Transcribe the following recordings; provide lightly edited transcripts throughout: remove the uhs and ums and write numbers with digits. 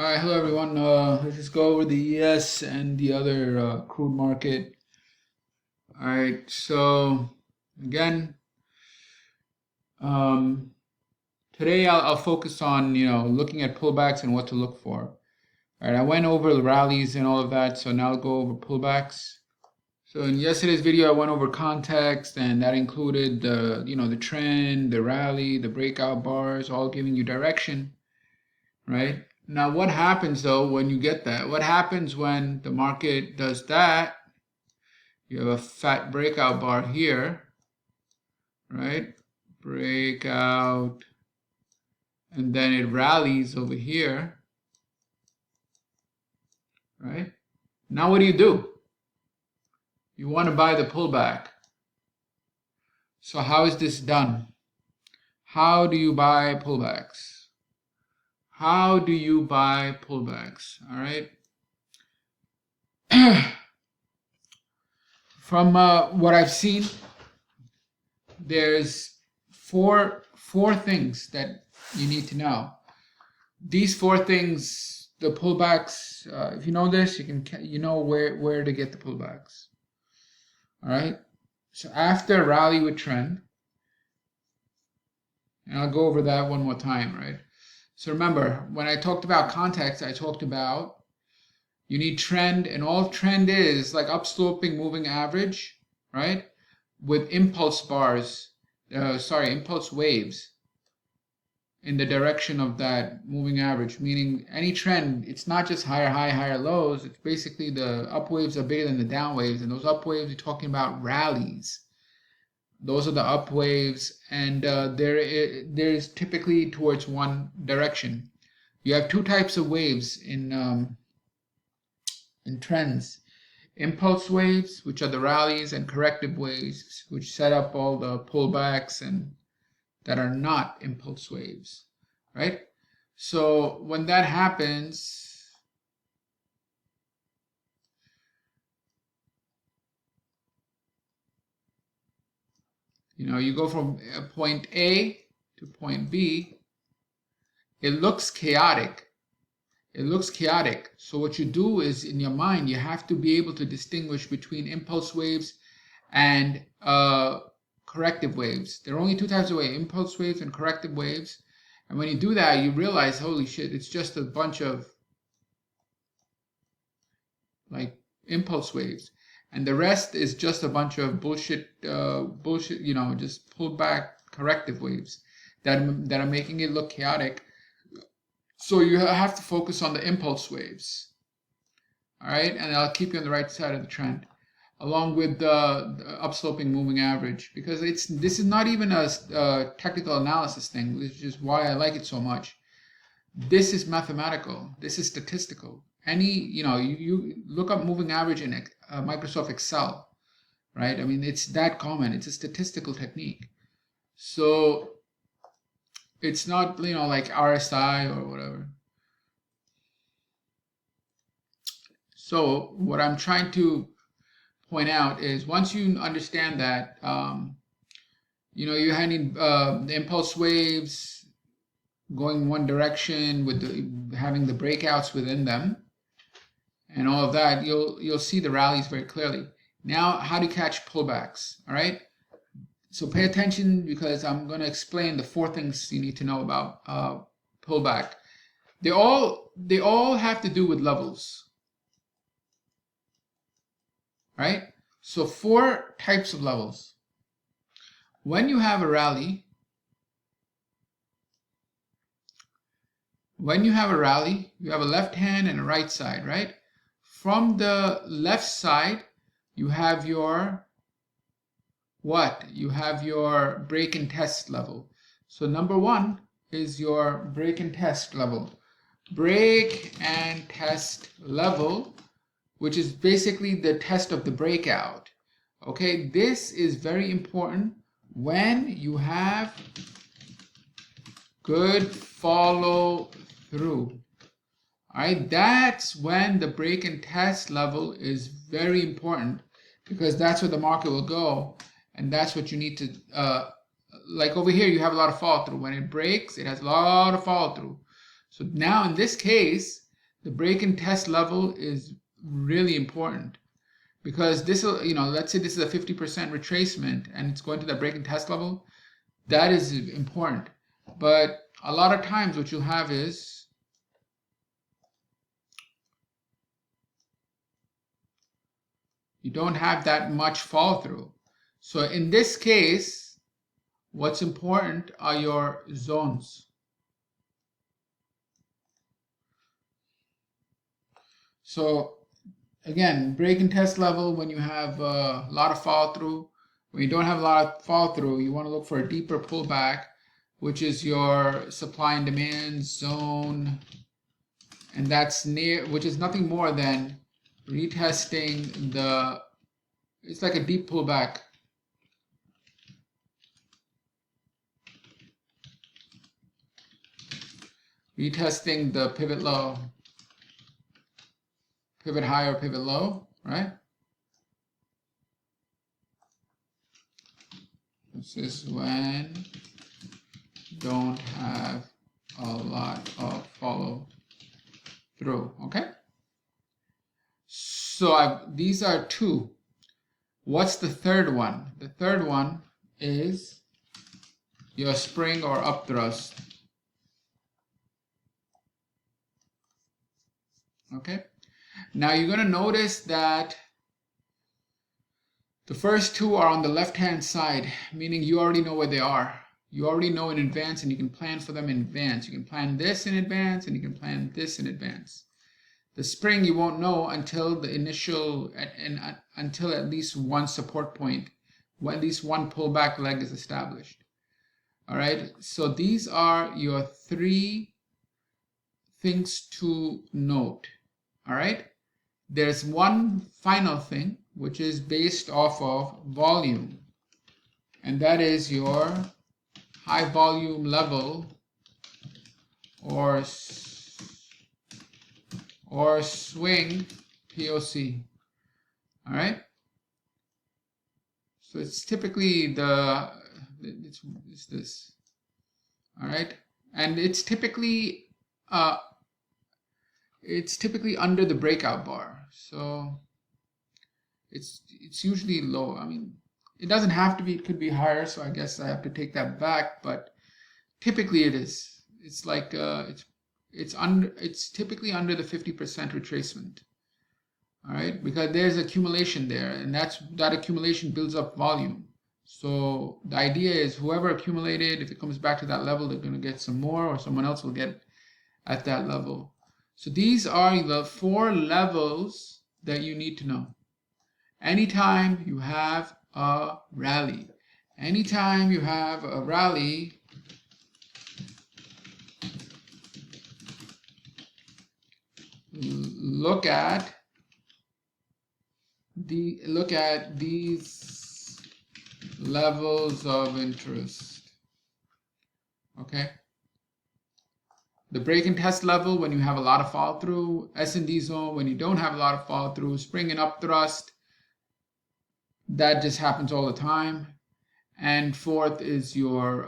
All right, hello everyone. Let's just go over the ES and the other crude market. All right, so again, today I'll focus on looking at pullbacks and what to look for. All right, I went over the rallies and all of that, so now I'll go over pullbacks. So in yesterday's video, I went over context, and that included the trend, the rally, the breakout bars, all giving you direction, right? Now, what happens though when you get that? What happens when the market does that? You have a fat breakout bar here, right? Breakout, and then it rallies over here, right? Now, what do? You want to buy the pullback. So how is this done? How do you buy pullbacks? How do you buy pullbacks? All right. From what I've seen, there's four things that you need to know. These four things, the pullbacks. If you know this, you know where to get the pullbacks. All right. So after rally with trend, and I'll go over that one more time, right? So remember, when I talked about context, I talked about you need trend, and all trend is like upsloping moving average, right? With impulse bars, impulse waves in the direction of that moving average, meaning any trend, it's not just higher high, higher lows. It's basically the up waves are bigger than the down waves, and those up waves, you're talking about rallies. Those are the up waves, and there's typically towards one direction. You have two types of waves in trends: impulse waves, which are the rallies, and corrective waves, which set up all the pullbacks and that are not impulse waves, right? So when that happens, you go from point A to point B. It looks chaotic. So what you do is, in your mind, you have to be able to distinguish between impulse waves and corrective waves. There are only two types of waves: impulse waves and corrective waves. And when you do that, you realize, holy shit, it's just a bunch of like impulse waves, and the rest is just a bunch of bullshit, just pulled back corrective waves that are making it look chaotic. So you have to focus on the impulse waves, all right? And I'll keep you on the right side of the trend, along with the upsloping moving average, because this is not even a technical analysis thing, which is why I like it so much. This is mathematical. This is statistical. You look up moving average in Microsoft Excel, right? I mean, it's that common. It's a statistical technique. So it's not, like RSI or whatever. So what I'm trying to point out is, once you understand that, you're having the impulse waves going one direction with having the breakouts within them and all of that, you'll see the rallies very clearly. Now, how to catch pullbacks, all right? So pay attention, because I'm going to explain the four things you need to know about pullback. They all have to do with levels, right? So four types of levels. When you have a rally, you have a left hand and a right side, right? From the left side, you have your You have your break and test level. So number one is your break and test level. Break and test level, which is basically the test of the breakout. Okay, this is very important when you have good follow through. All right, that's when the break and test level is very important, because that's where the market will go, and that's what you need to like over here. You have a lot of follow through. When it breaks, it has a lot of follow through. So now in this case, the break and test level is really important, because this will, let's say this is a 50% retracement and it's going to the break and test level. That is important. But a lot of times what you'll have is you don't have that much fall through. So in this case, what's important are your zones. So again, break and test level, when you have a lot of fall through. When you don't have a lot of fall through, you want to look for a deeper pullback, which is your supply and demand zone. And that's near, which is nothing more than retesting it's like a deep pullback. Retesting the pivot low, pivot high or pivot low, right? This is when you don't have a lot of follow through, okay? So these are two. What's the third one? The third one is your spring or upthrust. Okay? Now you're going to notice that the first two are on the left-hand side, meaning you already know where they are. You already know in advance, and you can plan for them in advance. You can plan this in advance, and you can plan this in advance. The spring you won't know until the initial, until at least one support point, when at least one pullback leg is established. All right, so these are your three things to note. All right, there's one final thing which is based off of volume, and that is your high volume level or swing POC. All right, so it's typically it's this. All right, and it's typically under the breakout bar, so it's usually low. I mean, it doesn't have to be, it could be higher, so I guess I have to take that back, but typically it is. It's like it's typically under the 50% retracement. All right, because there's accumulation there, and that accumulation builds up volume. So the idea is whoever accumulated, if it comes back to that level, they're going to get some more, or someone else will get at that level. So these are the 4 levels that you need to know. Anytime you have a rally, look at these levels of interest. Okay. The break and test level, when you have a lot of fall through. S&D zone, when you don't have a lot of fall through. Spring and upthrust, that just happens all the time. And fourth is your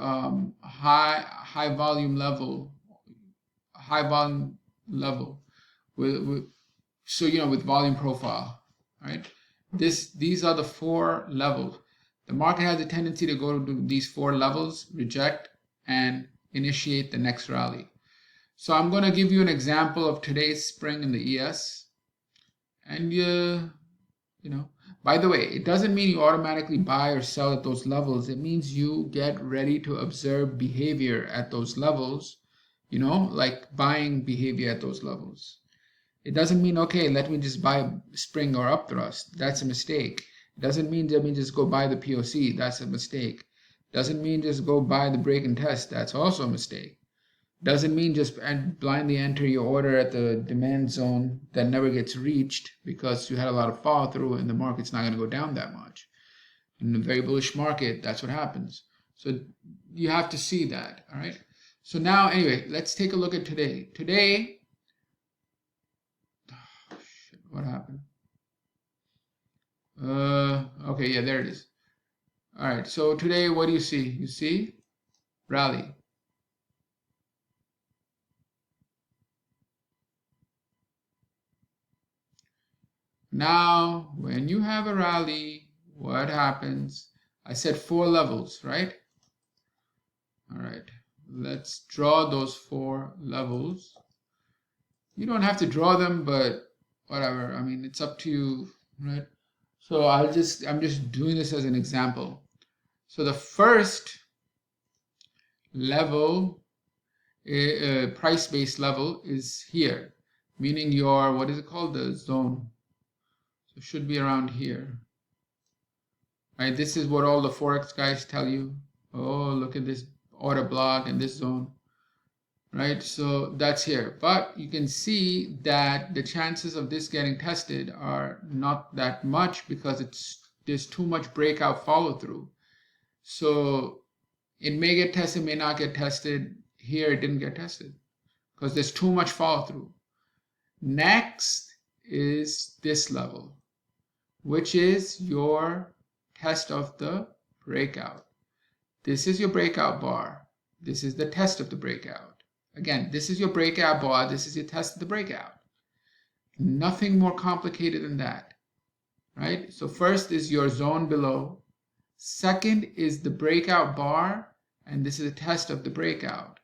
high volume level with volume profile. Right? These are the 4 levels. The market has a tendency to go to these 4 levels, reject, and initiate the next rally. So I'm going to give you an example of today's spring in the ES. And by the way, it doesn't mean you automatically buy or sell at those levels. It means you get ready to observe behavior at those levels, like buying behavior at those levels. It doesn't mean, okay, let me just buy spring or upthrust. That's a mistake. It doesn't mean let me just go buy the POC. That's a mistake. Doesn't mean just go buy the break and test. That's also a mistake. Doesn't mean just blindly enter your order at the demand zone that never gets reached because you had a lot of fall through and the market's not going to go down that much. In a very bullish market, that's what happens. So you have to see that, all right? So now, anyway, let's take a look at today. Today, what happened? Okay, yeah, there it is. All right, so today, what do you see? You see rally. Now, when you have a rally, what happens? I said 4 levels, right? All right, let's draw those 4 levels. You don't have to draw them, but whatever. I mean, it's up to you, right? So I'm just doing this as an example. So the first level, price-based level, is here, meaning your, what is it called? The zone. So it should be around here, right? This is what all the Forex guys tell you. Oh, look at this order block and this zone, right? So that's here. But you can see that the chances of this getting tested are not that much because there's too much breakout follow through. So it may get tested, may not get tested. Here it didn't get tested because there's too much follow through. Next is this level, which is your test of the breakout. This is your breakout bar. This is the test of the breakout. Again, this is your breakout bar. This is your test of the breakout. Nothing more complicated than that, right? So first is your zone below. Second is the breakout bar, and this is a test of the breakout.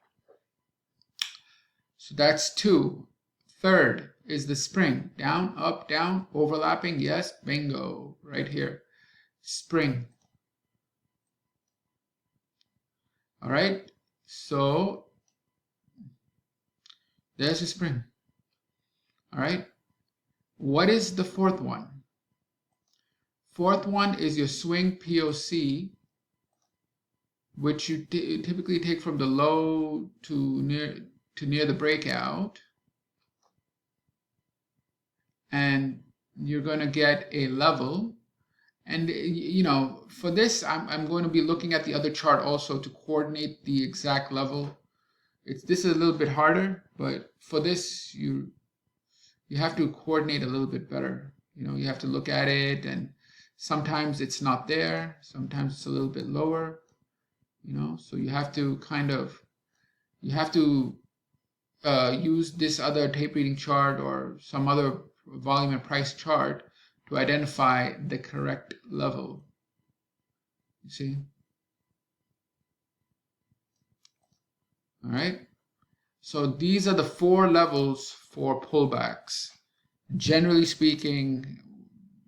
So that's 2. Third is the spring. Down, up, down, overlapping. Yes, bingo, right here. Spring. All right, so there's a spring. All right, what is the 4th one? 4th one is your swing POC, which you typically take from the low to near the breakout, and you're going to get a level. And you know, for this, I'm going to be looking at the other chart also to coordinate the exact level. This is a little bit harder, but for this, you have to coordinate a little bit better. You know, you have to look at it, and sometimes it's not there, sometimes it's a little bit lower. You know, so you have to use this other tape reading chart or some other volume and price chart to identify the correct level. You see? All right. So these are the 4 levels for pullbacks. Generally speaking,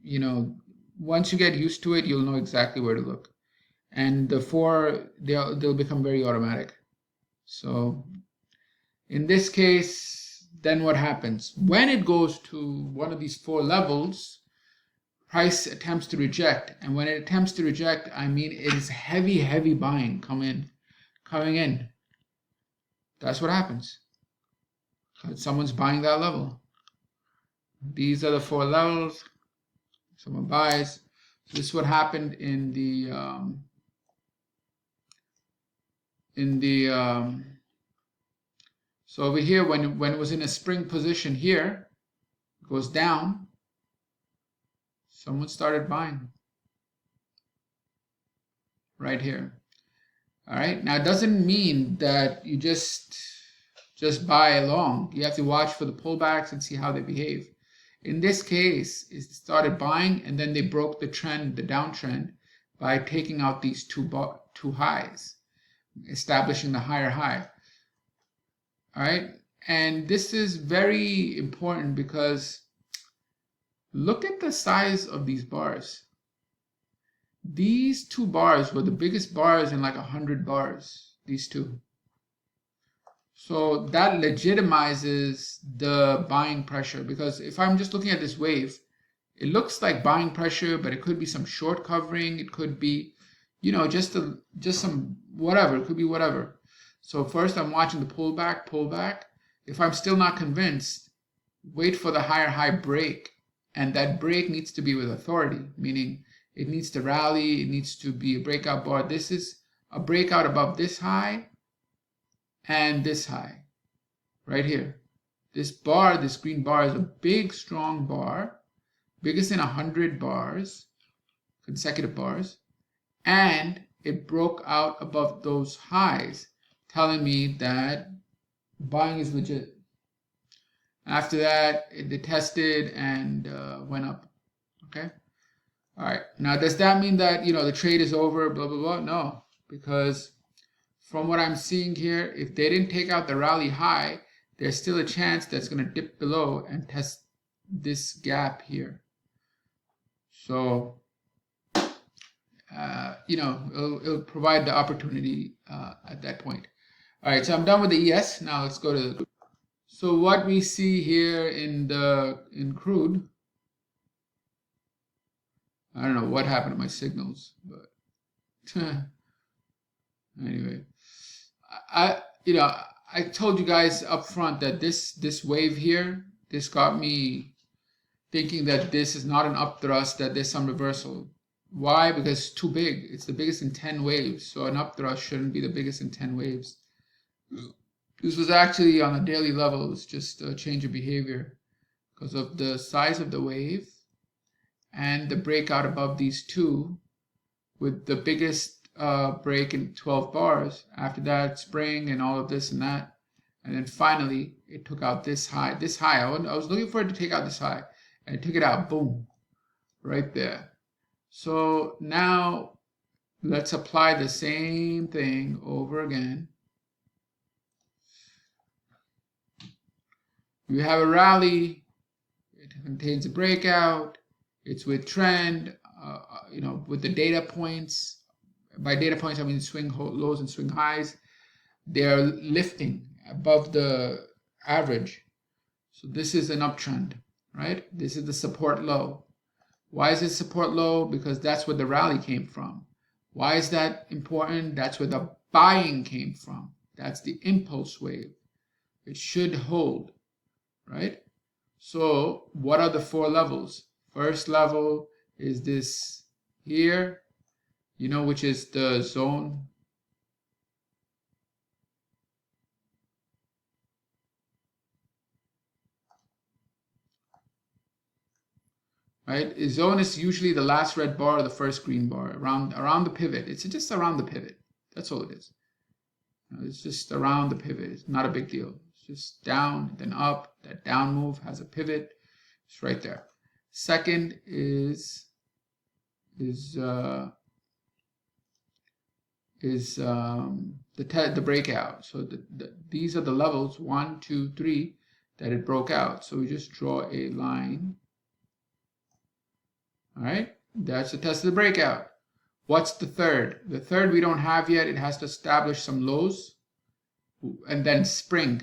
you know, once you get used to it, you'll know exactly where to look. And the 4, they'll become very automatic. So in this case, then what happens? When it goes to one of these 4 levels, price attempts to reject. And when it attempts to reject, I mean it is heavy buying coming in. That's what happens. Someone's buying that level. These are the 4 levels. Someone buys. So this is what happened in the so over here when it was in a spring position here, it goes down. Someone started buying right here. All right. Now it doesn't mean that you just buy along. You have to watch for the pullbacks and see how they behave. In this case, it started buying and then they broke the trend, the downtrend, by taking out these two highs, establishing the higher high. All right. And this is very important because look at the size of these bars. These 2 bars were the biggest bars in like 100 bars, these 2. So that legitimizes the buying pressure, because if I'm just looking at this wave, it looks like buying pressure, but it could be some short covering. It could be, you know, just some whatever. It could be whatever. So first I'm watching the pullback. If I'm still not convinced, wait for the higher high break. And that break needs to be with authority, meaning it needs to rally. It needs to be a breakout bar. This is a breakout above this high and this high right here. This bar, this green bar, is a big, strong bar, biggest in 100 bars, consecutive bars, and it broke out above those highs, telling me that buying is legit. After that, it tested and went up. Okay. All right. Now, does that mean that, the trade is over, blah, blah, blah? No, because from what I'm seeing here, if they didn't take out the rally high, there's still a chance that's going to dip below and test this gap here. So, it'll provide the opportunity at that point. All right, so I'm done with the ES. Now let's go to the. So what we see here in crude, I don't know what happened to my signals, but anyway, I told you guys up front that this wave here, this got me thinking that this is not an upthrust, that there's some reversal. Why? Because it's too big. It's the biggest in 10 waves. So an upthrust shouldn't be the biggest in 10 waves. This was actually on a daily level. It's just a change of behavior because of the size of the wave and the breakout above these two, with the biggest break in 12 bars. After that, spring and all of this and that. And then finally, it took out this high. This high, I was looking for it to take out this high. And it took it out, boom, right there. So now let's apply the same thing over again. You have a rally, it contains a breakout, it's with trend, with the data points. By data points, I mean swing lows and swing highs. They're lifting above the average. So this is an uptrend, right? This is the support low. Why is it support low? Because that's where the rally came from. Why is that important? That's where the buying came from. That's the impulse wave. It should hold, right? So what are the 4 levels? First level is this here, which is the zone. Right? A zone is usually the last red bar or the first green bar around the pivot. It's just around the pivot. That's all it is. It's just around the pivot. It's not a big deal. It's just down, then up. That down move has a pivot. It's right there. Second is the breakout. So these are the levels 1, 2, 3 that it broke out. So we just draw a line. All right, that's the test of the breakout. What's the third? The third we don't have yet. It has to establish some lows and then spring.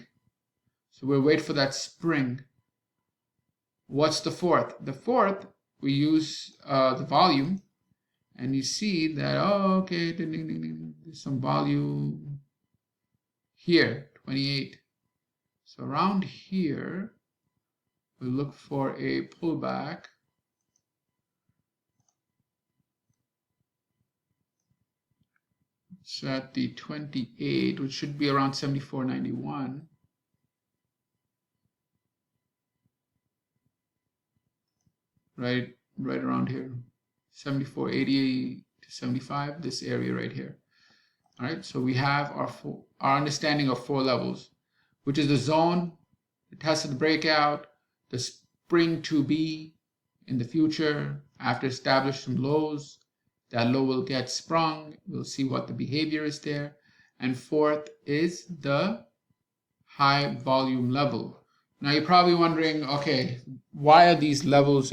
So we'll wait for that spring. What's the fourth? The fourth, we use the volume, and you see that, okay, there's some volume here, 28. So around here, we'll look for a pullback. It's at the 28, which should be around 74.91. Right around here, 74.80 to 75, this area right here. All right, so we have our understanding of 4 levels, which is the zone, the test of the breakout, the spring to be in the future after establish some lows. That low will get sprung. We'll see what the behavior is there. And fourth is the high volume level. Now you're probably wondering, okay, why are these levels?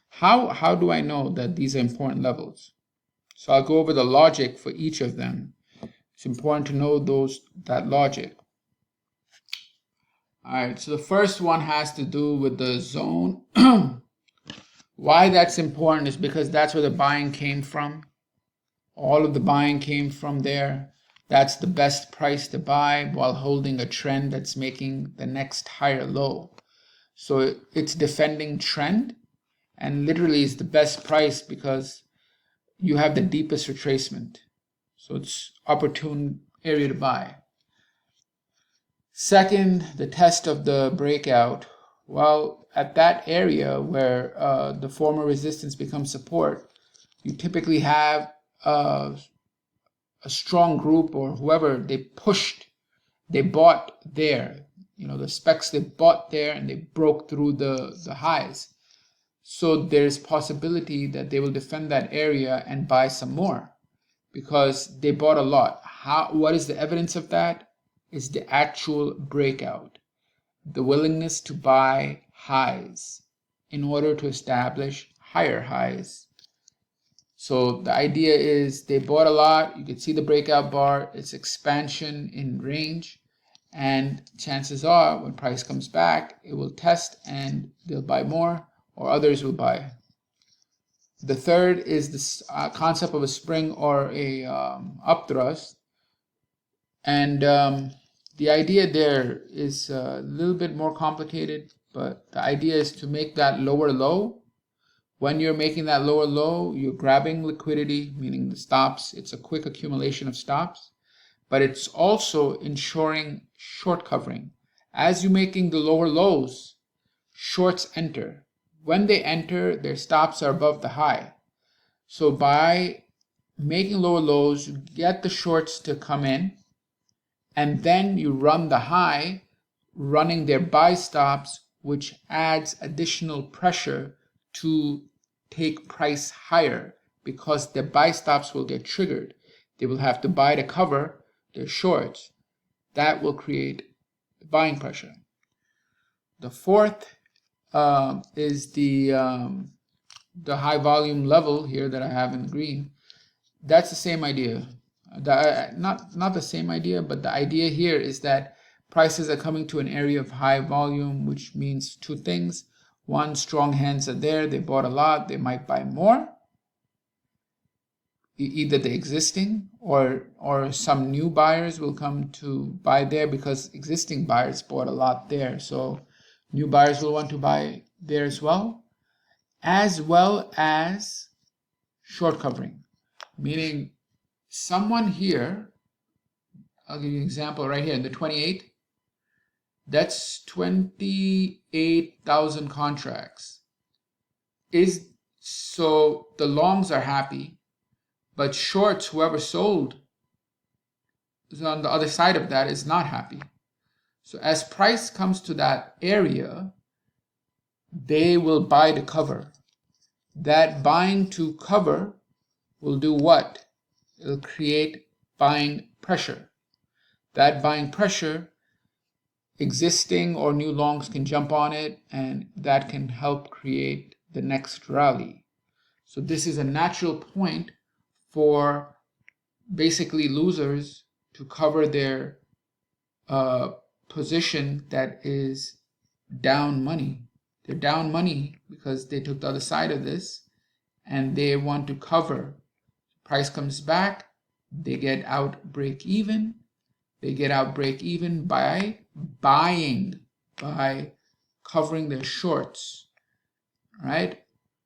How do I know that these are important levels? So I'll go over the logic for each of them. It's important to know that logic. All right, so the first one has to do with the zone. Why that's important is because that's where the buying came from. All of the buying came from there. That's the best price to buy while holding a trend that's making the next higher low. So it's defending trend, and literally is the best price because you have the deepest retracement. So it's opportune area to buy. Second, the test of the breakout. Well, at that area where the former resistance becomes support, you typically have a strong group or whoever they bought there. The specs, they bought there and they broke through the highs. So there's possibility that they will defend that area and buy some more because they bought a lot. What is the evidence of that? Is the actual breakout, the willingness to buy highs in order to establish higher highs. So the idea is they bought a lot. You can see the breakout bar, it's expansion in range. And chances are when price comes back, it will test and they'll buy more or others will buy. The third is this concept of a spring or a upthrust. And the idea there is a little bit more complicated, but the idea is to make that lower low. When you're making that lower low, you're grabbing liquidity, meaning the stops. It's a quick accumulation of stops, but it's also ensuring short covering. As you're making the lower lows, shorts enter. When they enter, their stops are above the high. So by making lower lows, you get the shorts to come in, and then you run the high, running their buy stops, which adds additional pressure to take price higher because their buy stops will get triggered. They will have to buy to cover their shorts. That will create buying pressure. The fourth is the high volume level here that I have in green. That's the same idea. Not the same idea, but the idea here is that prices are coming to an area of high volume, which means two things. One, strong hands are there. They bought a lot. They might buy more. Either the existing or some new buyers will come to buy there because existing buyers bought a lot there. So new buyers will want to buy there as well as short covering, meaning someone here, I'll give you an example right here in the 28, that's 28,000 contracts. So the longs are happy, but shorts, whoever sold is on the other side of that, is not happy. So as price comes to that area, they will buy to cover. That buying to cover will do what? It'll create buying pressure. That buying pressure, existing or new longs can jump on it, and that can help create the next rally. So this is a natural point for basically losers to cover their position that is down money. They're down money because they took the other side of this and they want to cover. Price comes back, they get out break even. They get out break even by buying, by covering their shorts, right?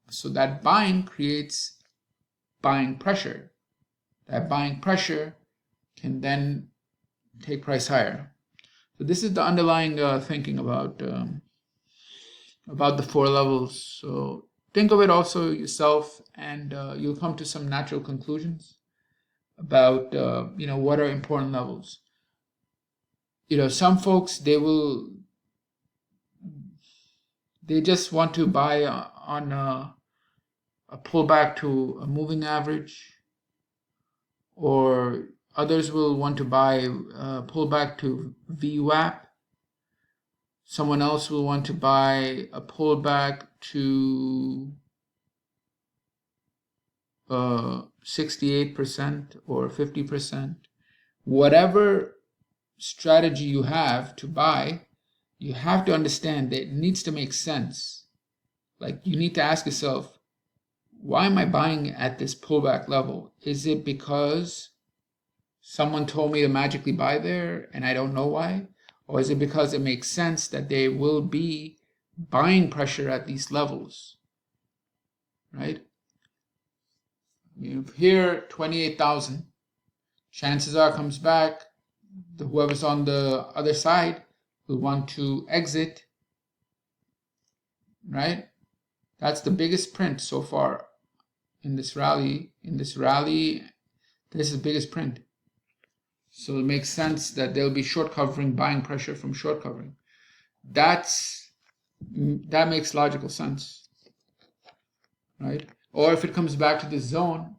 So that buying creates buying pressure. That buying pressure can then take price higher. So this is the underlying thinking about the four levels. So think of it also yourself, and you'll come to some natural conclusions about what are important levels. Some folks, they just want to buy on a pullback to a moving average, or others will want to buy a pullback to VWAP. Someone else will want to buy a pullback to 68% or 50%. Whatever strategy you have to buy, you have to understand that it needs to make sense. Like, you need to ask yourself, why am I buying at this pullback level? Is it because someone told me to magically buy there and I don't know why? Or is it because it makes sense that there will be buying pressure at these levels, right? Here, 28,000. Chances are comes back, whoever's on the other side will want to exit, right? That's the biggest print so far in this rally. This is the biggest print. So it makes sense that there'll be short covering, buying pressure from short covering. That makes logical sense. right? Or if it comes back to the zone,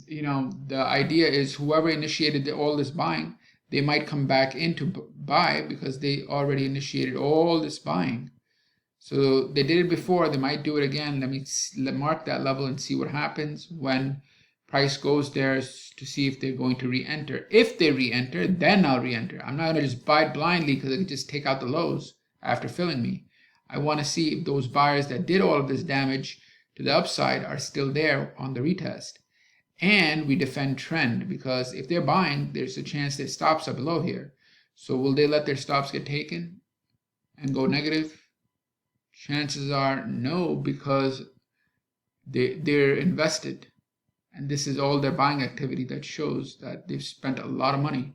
you know, the idea is whoever initiated all this buying, they might come back in to buy because they already initiated all this buying. So they did it before, they might do it again. Let me mark that level and see what happens when price goes there to see if they're going to re-enter. If they re-enter, then I'll re-enter. I'm not going to just buy it blindly because I can just take out the lows after filling me. I want to see if those buyers that did all of this damage to the upside are still there on the retest. And we defend trend, because if they're buying, there's a chance their stops are below here. So will they let their stops get taken and go negative? Chances are no, because they're invested, and this is all their buying activity that shows that they've spent a lot of money.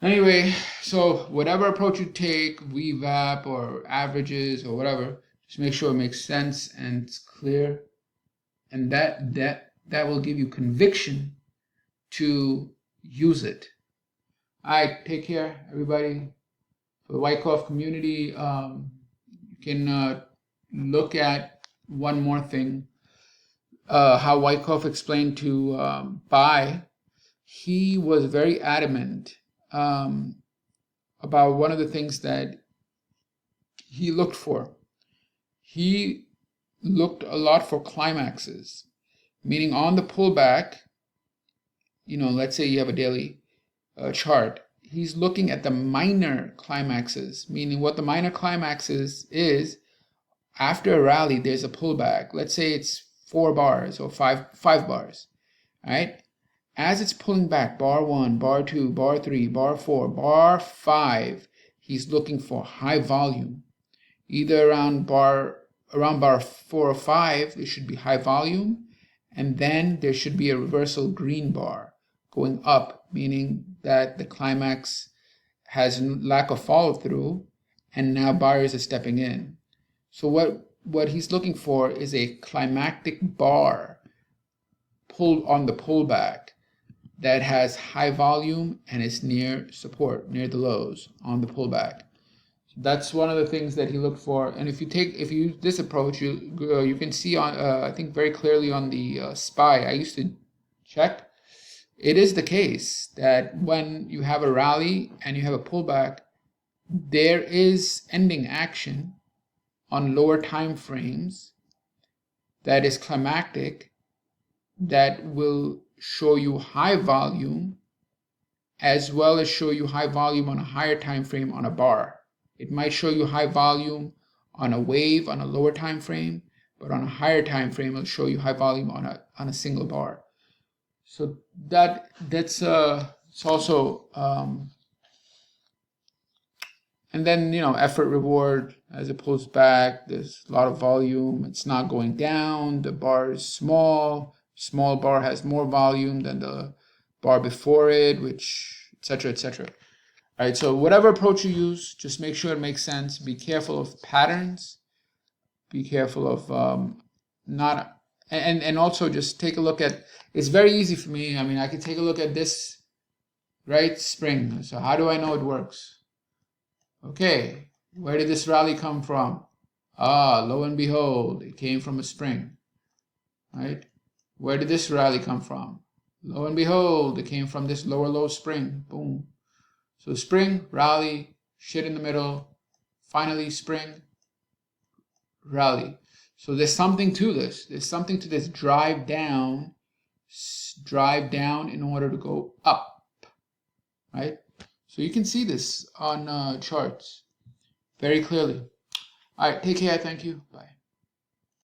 Anyway, so whatever approach you take, VWAP or averages or whatever, just make sure it makes sense and it's clear, and that will give you conviction to use it. All right, take care, everybody. For the Wyckoff community, you can look at one more thing, how Wyckoff explained to buy. He was very adamant about one of the things that he looked for. He looked a lot for climaxes, meaning on the pullback, you know, let's say you have a daily chart. He's looking at the minor climaxes, meaning what the minor climaxes is after a rally, there's a pullback. Let's say it's 4 bars or five bars, right? As it's pulling back, bar 1, bar 2, bar 3, bar 4, bar 5, he's looking for high volume. Either around bar 4 or 5, there should be high volume, and then there should be a reversal green bar going up, meaning that the climax has lack of follow through, and now buyers are stepping in. So what he's looking for is a climactic bar pulled on the pullback that has high volume and is near support, near the lows on the pullback. So that's one of the things that he looked for. And if you use this approach, you can see on I think very clearly on the SPY. I used to check. It is the case that when you have a rally and you have a pullback, there is ending action on lower time frames that is climactic, that will show you high volume, as well as show you high volume on a higher time frame on a bar. It might show you high volume on a wave on a lower time frame, but on a higher time frame it'll show you high volume on a single bar. So that's it's also and then, you know, effort reward, as it pulls back, there's a lot of volume, it's not going down, the bar is small bar has more volume than the bar before it, which etc. etc. All right, so whatever approach you use, just make sure it makes sense. Be careful of patterns, be careful of and also just take a look at, it's very easy for me. I mean, I can take a look at this, right, spring. So how do I know it works? Okay, where did this rally come from? Lo and behold, it came from a spring, right? Where did this rally come from? Lo and behold, it came from this lower low spring. Boom. So spring, rally, shit in the middle, finally spring, rally. So there's something to this. There's something to this drive down in order to go up, right? So you can see this on charts very clearly. All right, take care. Thank you. Bye.